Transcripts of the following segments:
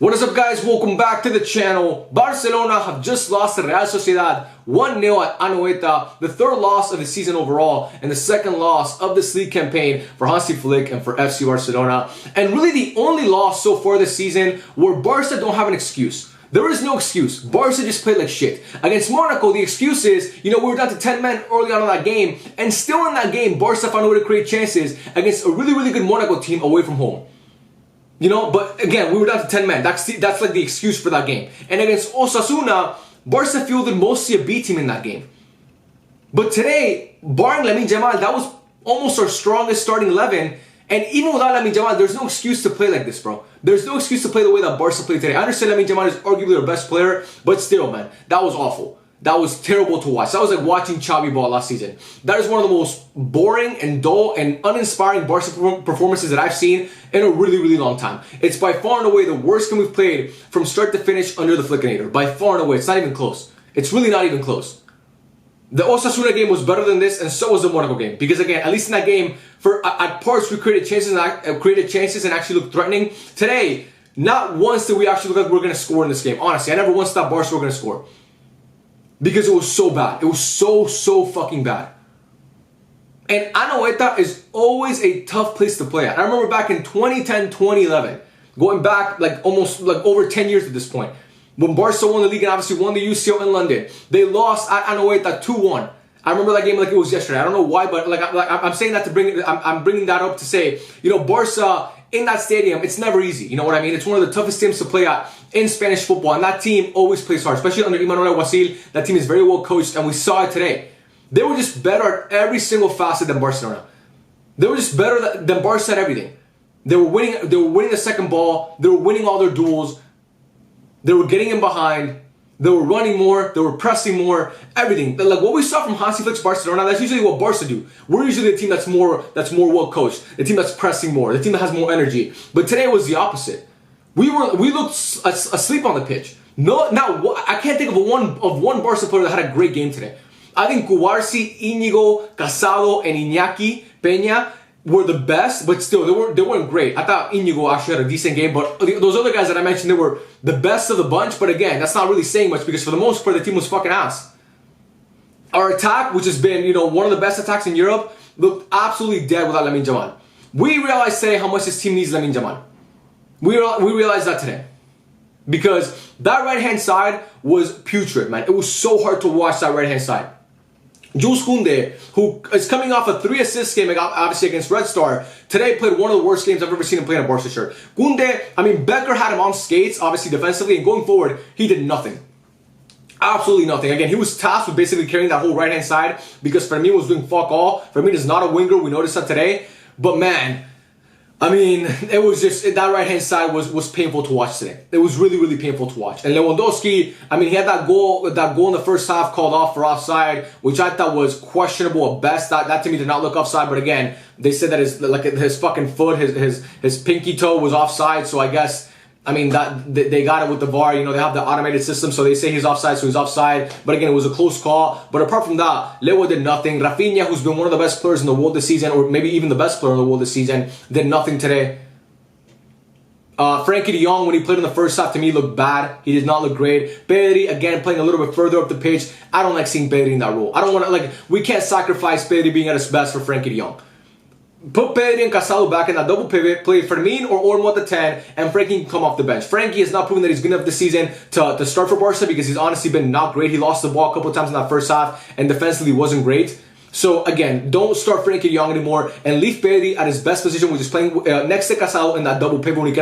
What is up, guys? Welcome back to the channel. Barcelona have just lost to Real Sociedad 1-0 at Anoeta, the third loss of the season overall and the second loss of this league campaign for Hansi Flick and for FC Barcelona. And really the only loss so far this season where Barca don't have an excuse. There is no excuse. Barca just played like shit. Against Monaco, the excuse is, we were down to 10 men early on in that game, and still in that game, Barca found a way to create chances against a really good Monaco team away from home. But again, we were down to 10 men. That's like the excuse for that game. And against Osasuna, Barca fielded mostly a B team in that game. But today, barring Lamine Yamal, that was almost our strongest starting 11. And even without Lamine Yamal, there's no excuse to play like this, bro. There's no excuse to play the way that Barca played today. I understand Lamine Yamal is arguably our best player, but still, man, that was awful. That was terrible to watch. That was like watching Xavi ball last season. That is one of the most boring and dull and uninspiring Barca performances that I've seen in a really long time. It's by far and away the worst game we've played from start to finish under the Flickinator. By far and away. It's not even close. It's really not even close. The Osasuna game was better than this, and so was the Monaco game. Because again, at least in that game, at parts we created chances and actually looked threatening. Today, not once did we actually look like we were going to score in this game. Honestly, I never once thought Barca were going to score. Because it was so bad. It was so fucking bad. And Anoeta is always a tough place to play at. I remember back in 2010, 2011, going back almost over 10 years at this point, when Barca won the league and obviously won the UCL in London, they lost at Anoeta 2-1. I remember that game like it was yesterday. I don't know why, but I'm saying that I'm bringing that up to say, Barca in that stadium, it's never easy. You know what I mean? It's one of the toughest teams to play at in Spanish football, and that team always plays hard, especially under Emmanuel Wasil. That team is very well coached, and we saw it today. They were just better at every single facet than Barcelona. They were just better than Barca at everything. They were winning the second ball. They were winning all their duels. They were getting in behind. They were running more. They were pressing more. Everything. Like what we saw from Hansi Flick's Barcelona, that's usually what Barca do. We're usually the team that's more well coached. The team that's pressing more. The team that has more energy. But today was the opposite. We looked asleep on the pitch. I can't think of one Barca player that had a great game today. I think Cubarsi, Íñigo, Casado, and Iñaki Peña were the best, but still, they weren't great. I thought Íñigo actually had a decent game, but those other guys that I mentioned, they were the best of the bunch. But again, that's not really saying much because for the most part, the team was fucking ass. Our attack, which has been, one of the best attacks in Europe, looked absolutely dead without Lamine Yamal. We realized today how much this team needs Lamine Yamal. We realized that today. Because that right-hand side was putrid, man. It was so hard to watch that right-hand side. Jules Koundé, who is coming off a 3-assist game, obviously against Red Star, today played one of the worst games I've ever seen him play in a Barca shirt. Koundé, Becker had him on skates, obviously defensively, and going forward, he did nothing. Absolutely nothing. Again, he was tasked with basically carrying that whole right-hand side because Fermin was doing fuck all. Fermin is not a winger. We noticed that today. But man, it was just, that right-hand side was painful to watch today. It was really painful to watch. And Lewandowski, he had that goal in the first half called off for offside, which I thought was questionable at best. That to me did not look offside, but again, they said that his fucking foot, his pinky toe was offside, so I guess, that they got it with the VAR. They have the automated system, so they say he's offside, so he's offside. But again, it was a close call. But apart from that, Lewa did nothing. Rafinha, who's been one of the best players in the world this season, or maybe even the best player in the world this season, did nothing today. Frankie de Jong, when he played in the first half, to me looked bad. He did not look great. Pedri, again, playing a little bit further up the pitch. I don't like seeing Pedri in that role. I don't want to, we can't sacrifice Pedri being at his best for Frankie de Jong. Put Pedri and Casado back in that double pivot, play Fermin or Olmo at the 10, and Frankie can come off the bench. Frankie has not proven that he's good enough this season to start for Barca because he's honestly been not great. He lost the ball a couple of times in that first half, and defensively wasn't great. So again, don't start Frankie de Jong anymore, and leave Pedri at his best position, which is playing next to Casado in that double pivot. We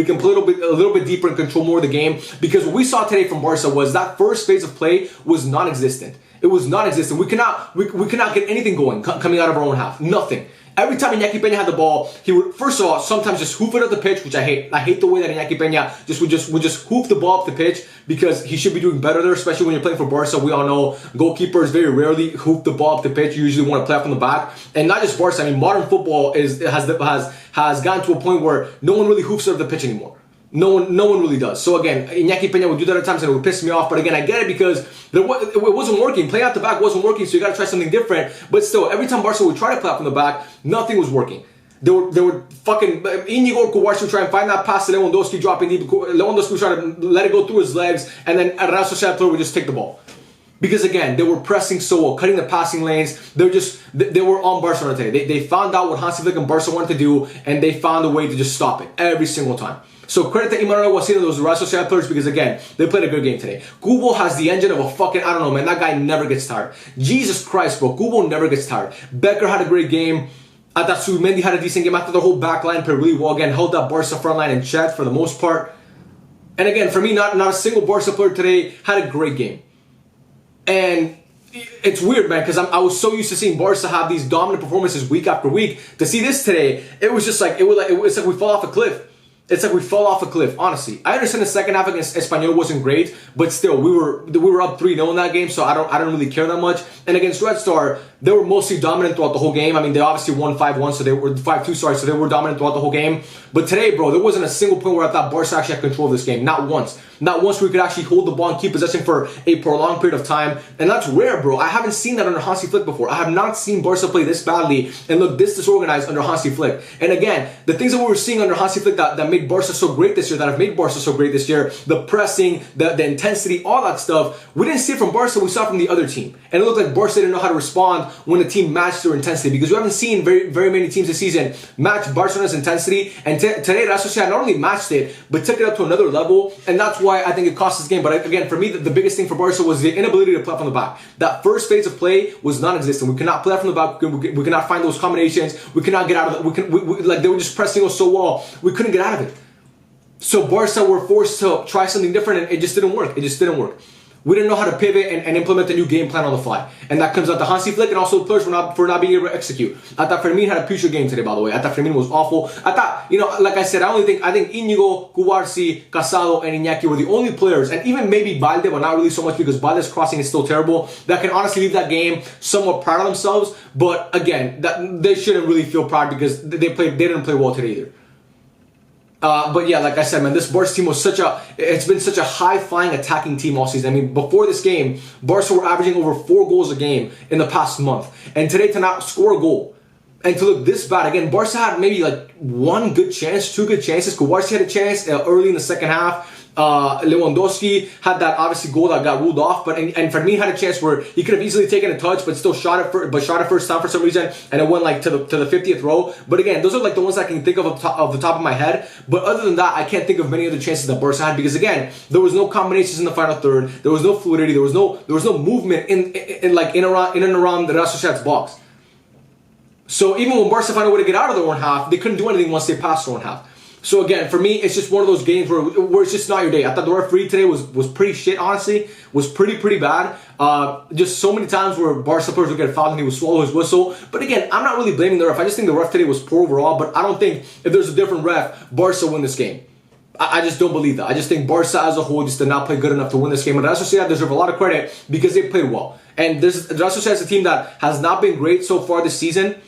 can play a little bit deeper and control more of the game. Because what we saw today from Barca was that first phase of play was non-existent. It was non-existent. We cannot get anything going coming out of our own half. Nothing. Every time Iñaki Peña had the ball, he would, first of all, sometimes just hoof it up the pitch, which I hate. I hate the way that Iñaki Peña would just hoof the ball up the pitch because he should be doing better there, especially when you're playing for Barca. We all know goalkeepers very rarely hoof the ball up the pitch. You usually want to play up from the back. And not just Barca. Modern football has gotten to a point where no one really hoofs it up the pitch anymore. No one really does. So again, Iñaki Peña would do that at times and it would piss me off. But again, I get it because it wasn't working. Playing out the back wasn't working, so you got to try something different. But still, every time Barca would try to play out from the back, nothing was working. They were fucking Inigo Kuwashi would try and find that pass to Lewandowski, dropping deep. Lewandowski would try to let it go through his legs, and then a Real Sociedad player would just take the ball. Because again, they were pressing so well, cutting the passing lanes. They were on Barcelona today. They found out what Hansi Flick and Barca wanted to do, and they found a way to just stop it every single time. So credit to Emmanuel Guasino, those Real Sociedad players, because again, they played a good game today. Kubo has the engine of a fucking, I don't know, man, that guy never gets tired. Jesus Christ, bro, Kubo never gets tired. Becker had a great game. I thought Subimendi had a decent game. I thought the whole back line played really well. Again, held that Barca front line in check for the most part. And again, for me, not a single Barca player today had a great game. And it's weird, man, because I was so used to seeing Barca have these dominant performances week after week. To see this today, it was just like, it's like we fell off a cliff. It's like we fell off a cliff, honestly. I understand the second half against Espanyol wasn't great, but still, we were up 3-0 in that game, so I don't really care that much. And against Red Star, they were mostly dominant throughout the whole game. I mean, they obviously won 5-1, so they were 5-2, sorry, so they were dominant throughout the whole game. But today, bro, there wasn't a single point where I thought Barca actually had control of this game. Not once. Not once we could actually hold the ball and keep possession for a prolonged period of time. And that's rare, bro. I haven't seen that under Hansi Flick before. I have not seen Barca play this badly and look this disorganized under Hansi Flick. And again, the things that we were seeing under Hansi Flick that made Barca so great this year, that have made Barca so great this year, the pressing, the intensity, all that stuff, we didn't see it from Barca, we saw it from the other team. And it looked like Barca didn't know how to respond when the team matched their intensity, because we haven't seen very many teams this season match Barcelona's intensity. And today, Real Sociedad not only matched it, but took it up to another level. And that's why I think it cost this game. But again, for me, the biggest thing for Barca was the inability to play from the back. That first phase of play was non-existent. We could not play from the back. We could not find those combinations. We could not get out of it. Like they were just pressing us so well, we couldn't get out of it. So Barca were forced to try something different, and it just didn't work. It just didn't work. We didn't know how to pivot and implement a new game plan on the fly. And that comes out to Hansi Flick and also the players for not being able to execute. I thought Fermin had a putrid game today, by the way. I thought Fermin was awful. I thought, like I said, I think Inigo, Cubarsi, Casado, and Iñaki were the only players, and even maybe Balde, but not really so much because Balde's crossing is still terrible, that can honestly leave that game somewhat proud of themselves. But again, they shouldn't really feel proud because they didn't play well today either. But yeah, like I said, man, this Barca team it's been such a high-flying attacking team all season. I mean, before this game, Barca were averaging over 4 goals a game in the past month. And today to not score a goal and to look this bad, again, Barca had maybe like 1 good chance, 2 good chances. Kubarsi had a chance early in the second half. Lewandowski had that obviously goal that got ruled off, and Fermin had a chance where he could have easily taken a touch, but still shot it first time for some reason, and it went like to the 50th row. But again, those are like the ones I can think of the top of my head. But other than that, I can't think of many other chances that Barca had, because again, there was no combinations in the final third, there was no fluidity, there was no movement in and around the Real Sociedad's box. So even when Barca found a way to get out of their own half, they couldn't do anything once they passed their own half. So again, for me, it's just one of those games where it's just not your day. I thought the referee today was pretty shit, honestly. Was pretty bad. Just so many times where Barca players would get fouled and he would swallow his whistle. But again, I'm not really blaming the ref. I just think the ref today was poor overall. But I don't think if there's a different ref, Barca win this game. I just don't believe that. I just think Barca as a whole just did not play good enough to win this game. And Real Sociedad deserve a lot of credit because they played well. And Real Sociedad is a team that has not been great so far this season,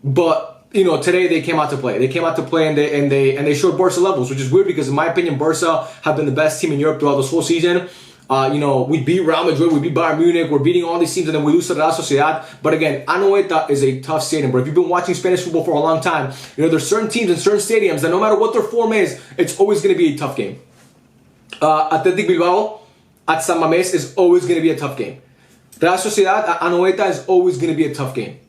but today they came out to play. They came out to play and they showed Barca levels, which is weird because in my opinion, Barca have been the best team in Europe throughout this whole season. We beat Real Madrid, we beat Bayern Munich, we're beating all these teams, and then we lose to Real Sociedad. But again, Anoeta is a tough stadium, bro. If you've been watching Spanish football for a long time, there's certain teams in certain stadiums that no matter what their form is, it's always going to be a tough game. Athletic Bilbao at San Mamés is always going to be a tough game. Real Sociedad at Anoeta is always going to be a tough game.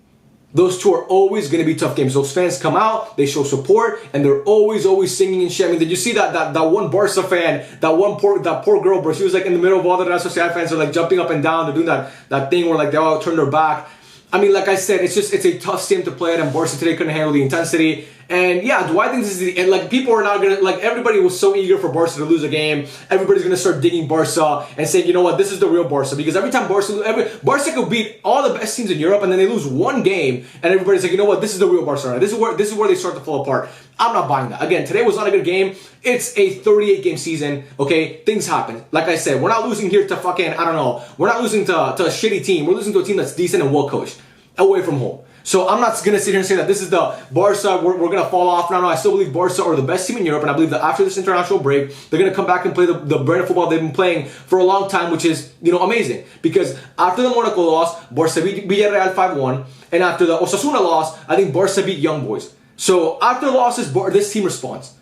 Those two are always going to be tough games. Those fans come out, they show support, and they're always singing and shit. I mean, did you see that one Barca fan, that poor girl, bro? She was like in the middle of all the Real Sociedad fans, are like jumping up and down. They're doing that thing where like they all turn their back. I mean, like I said, it's a tough stadium to play at, and Barca today couldn't handle the intensity. And yeah, do I think this is the end? Like, people are not gonna, like, everybody was so eager for Barca to lose a game. Everybody's gonna start digging Barca and saying, you know what, this is the real Barca. Because every time Barca could beat all the best teams in Europe, and then they lose one game, and everybody's like, you know what, this is the real Barcelona. This is where they start to fall apart. I'm not buying that. Again, today was not a good game. It's a 38-game season, okay? Things happen. Like I said, we're not losing here to fucking, I don't know, we're not losing to a shitty team. We're losing to a team that's decent and well coached, away from home. So I'm not going to sit here and say that this is the Barca, we're going to fall off. No, I still believe Barca are the best team in Europe, and I believe that after this international break, they're going to come back and play the brand of football they've been playing for a long time, which is, amazing. Because after the Monaco loss, Barca beat Villarreal 5-1, and after the Osasuna loss, I think Barca beat Young Boys. So after losses, this team responds.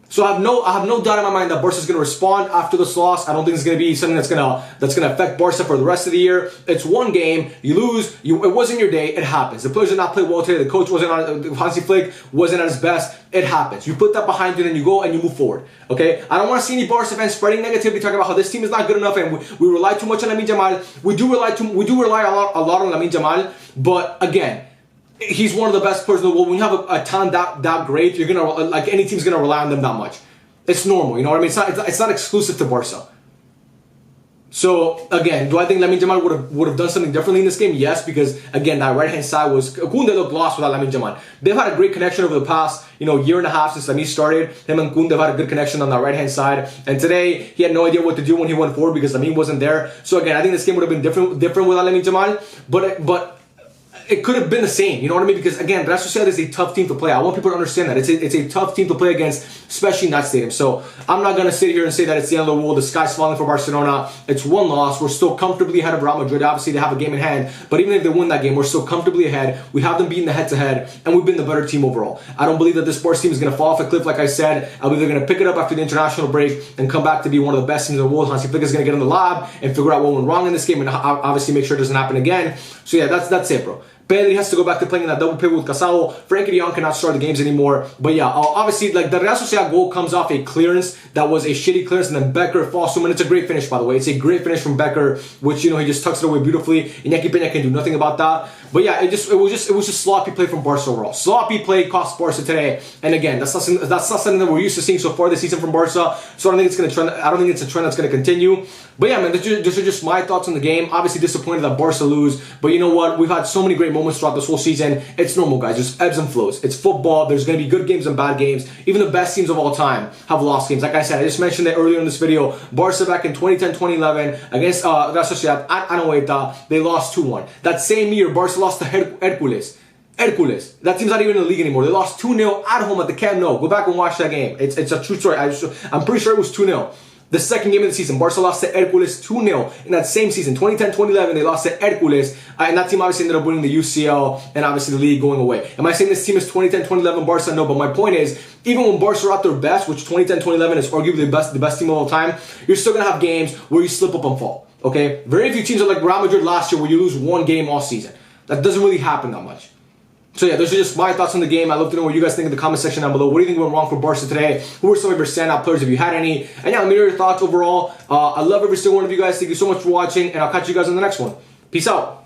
So I have no doubt in my mind that Barca is going to respond after this loss. I don't think it's going to be something that's going to affect Barca for the rest of the year. It's one game, you lose, it wasn't your day, it happens. The players did not play well today. The coach Hansi Flick wasn't at his best. It happens. You put that behind you, and then you go and you move forward. Okay? I don't want to see any Barca fans spreading negativity, talking about how this team is not good enough and we rely too much on Lamine Yamal. We do rely a lot on Lamine Yamal, but again, he's one of the best players in the world. When you have a talent that great, you're gonna, like, any team's gonna rely on them that much. It's normal, you know what I mean? It's not exclusive to Barca. So again, do I think Lamine Yamal would have done something differently in this game? Yes, because again, that right hand side was Koundé looked lost without Lamine Yamal. They've had a great connection over the past year and a half since Lamine started. Him and Koundé have had a good connection on that right hand side. And today he had no idea what to do when he went forward because Lamine wasn't there. So again, I think this game would have been different without Lamine Yamal. But it could have been the same, you know what I mean? Because again, Real Sociedad is a tough team to play. I want people to understand that. It's a tough team to play against, especially in that stadium. So I'm not going to sit here and say that it's the end of the world, the sky's falling for Barcelona. It's one loss. We're still comfortably ahead of Real Madrid. Obviously, they have a game in hand. But even if they win that game, we're still comfortably ahead. We have them beaten the head-to-head, and we've been the better team overall. I don't believe that this Barca team is going to fall off a cliff, like I said. I believe they're going to pick it up after the international break and come back to be one of the best teams in the world. Hansi Flick is going to get in the lab and figure out what went wrong in this game and obviously make sure it doesn't happen again. So yeah, that's it, bro. Bailey has to go back to playing in that double pivot with Casado. Frankie de Jong cannot start the games anymore. But yeah, obviously, like, the Real Sociedad goal comes off a clearance that was a shitty clearance, and then Becker falls to him, and it's a great finish, by the way. It's a great finish from Becker, which, he just tucks it away beautifully. Iñaki Peña can do nothing about that. But yeah, it was just sloppy play from Barca overall. Sloppy play cost Barca today. And again, that's not something that we're used to seeing so far this season from Barca. So I don't think it's a trend that's going to continue. But yeah, man, these are just my thoughts on the game. Obviously disappointed that Barca lose, but you know what? We've had so many great moments throughout this whole season. It's normal, guys. There's ebbs and flows. It's football. There's going to be good games and bad games. Even the best teams of all time have lost games. Like I said, I just mentioned it earlier in this video. Barca back in 2010-2011 against Real Sociedad at Anoeta, they lost 2-1. That same year, Barca lost to Hercules. That team's not even in the league anymore. They lost 2-0 at home at the Camp Nou. Go back and watch that game. It's a true story. I'm pretty sure it was 2-0. The second game of the season, Barca lost to Hercules 2-0 in that same season. 2010-2011, they lost to Hercules. And that team obviously ended up winning the UCL and obviously the league going away. Am I saying this team is 2010-2011 Barca? No, but my point is, even when Barca are at their best, which 2010-2011 is arguably the best team of all time, you're still going to have games where you slip up and fall. Okay? Very few teams are like Real Madrid last year where you lose one game all season. That doesn't really happen that much. So yeah, those are just my thoughts on the game. I'd love to know what you guys think in the comment section down below. What do you think went wrong for Barca today? Who were some of your standout players if you had any? And yeah, let me know your thoughts overall. I love every single one of you guys. Thank you so much for watching, and I'll catch you guys on the next one. Peace out.